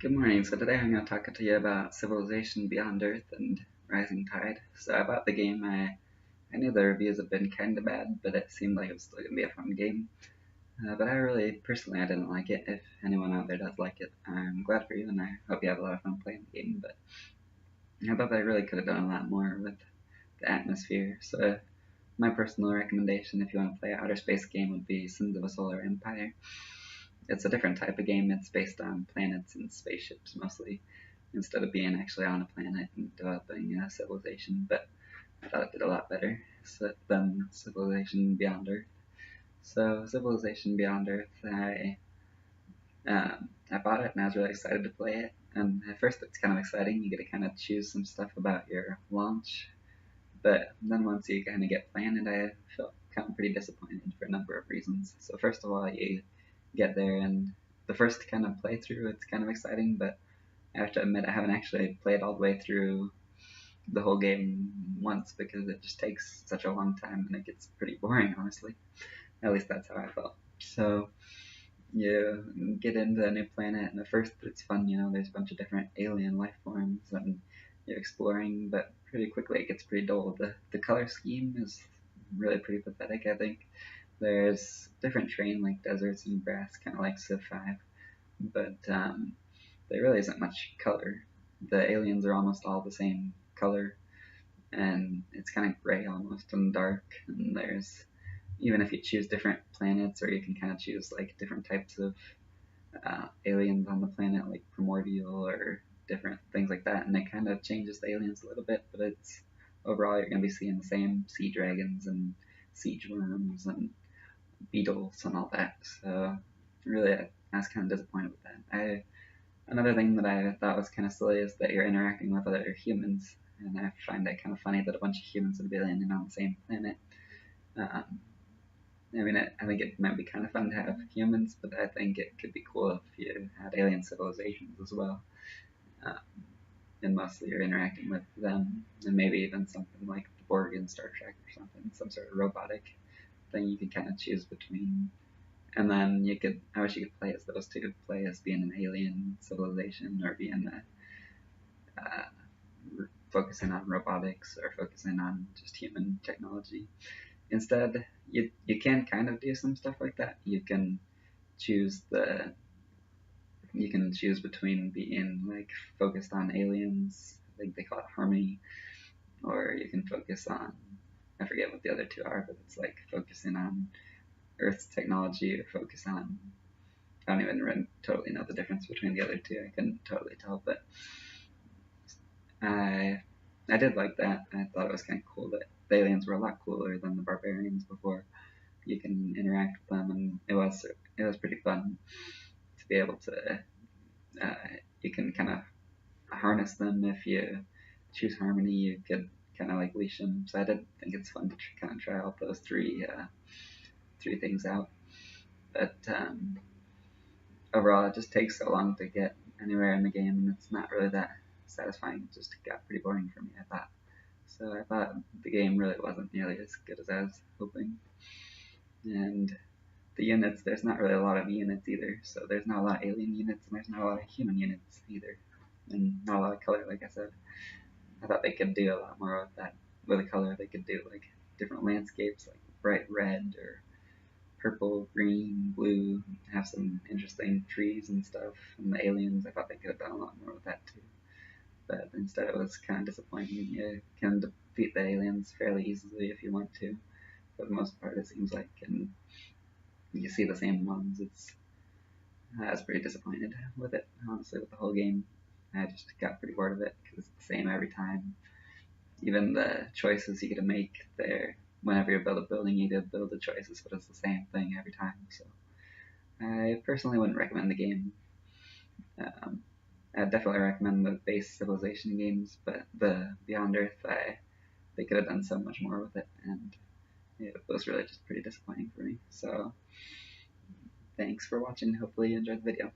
Good morning. So today I'm going to talk to you about Civilization Beyond Earth and Rising Tide. So I bought the game. I knew the reviews had been kind of bad, but it seemed like it was still going to be a fun game. But personally, I didn't like it. If anyone out there does like it, I'm glad for you, and I hope you have a lot of fun playing the game. But I thought they really could have done a lot more with the atmosphere. So my personal recommendation, if you want to play an outer space game, would be Sins of a Solar Empire. It's a different type of game. It's based on planets and spaceships mostly, instead of being actually on a planet and developing a civilization. But I thought it did a lot better than Civilization Beyond Earth. So Civilization Beyond Earth, I bought it and I was really excited to play it. And at first it's kind of exciting. You get to kind of choose some stuff about your launch. But then once you kind of get playing it, I felt kind of pretty disappointed for a number of reasons. So first of all, you get there and the first kind of playthrough, it's kind of exciting, but I have to admit I haven't actually played all the way through the whole game once because it just takes such a long time and it gets pretty boring, honestly. At least that's how I felt. So you get into a new planet, and at first it's fun, there's a bunch of different alien life forms and you're exploring, but pretty quickly it gets pretty dull. The color scheme is really pretty pathetic, I think. There's different terrain like deserts and grass, kind of like Civ 5, but there really isn't much color. The aliens are almost all the same color, and it's kind of gray almost and dark. And there's even if you choose different planets, or you can kind of choose like different types of aliens on the planet, like primordial or different things like that, and it kind of changes the aliens a little bit. But it's overall you're going to be seeing the same sea dragons and siege worms and beetles and all that. So really, I was kind of disappointed with that. Another thing that I thought was kind of silly is that you're interacting with other humans, and I find it kind of funny that a bunch of humans would be landing on the same planet. Um, I think it might be kind of fun to have humans, but I think it could be cool if you had alien civilizations as well. Um, and mostly you're interacting with them, and maybe even something like the Borg in Star Trek or something, some sort of robotic thing you could kind of choose between. And then I wish you could play as those two, play as being an alien civilization or being focusing on robotics or focusing on just human technology. Instead, you can kind of do some stuff like that. Choose the you can choose between being like focused on aliens, I think they call it harmony, or you can focus on, I forget what the other two are, but it's like focusing on Earth's technology or focus on, I don't even totally know the difference between the other two. I couldn't totally tell, but I I did like that. I thought it was kind of cool that the aliens were a lot cooler than the barbarians before. You can interact with them, and it was pretty fun to be able to. Uh, you can kind of harness them if you choose harmony. You could kind of like leash them. So I did think it's fun to kind of try out those three things out. But overall, it just takes so long to get anywhere in the game, and it's not really that satisfying. It just got pretty boring for me, I thought. So I thought the game really wasn't nearly as good as I was hoping. And the units, there's not really a lot of units either. So there's not a lot of alien units, and there's not a lot of human units either. And not a lot of color, like I said. I thought they could do a lot more with that. With the color, they could do like different landscapes, like bright red or purple, green, blue, have some interesting trees and stuff. And the aliens, I thought they could have done a lot more with that too. But instead, it was kind of disappointing. You can defeat the aliens fairly easily if you want to, for the most part, it seems like. And you see the same ones. I was pretty disappointed with it, honestly, with the whole game. I just got pretty bored of it because it's the same every time. Even the choices you get to make there, whenever you build a building, you get to build the choices, but it's the same thing every time. So I personally wouldn't recommend the game. Um, I definitely recommend the base Civilization games, but the Beyond Earth, they could have done so much more with it, and it was really just pretty disappointing for me. So thanks for watching. Hopefully you enjoyed the video.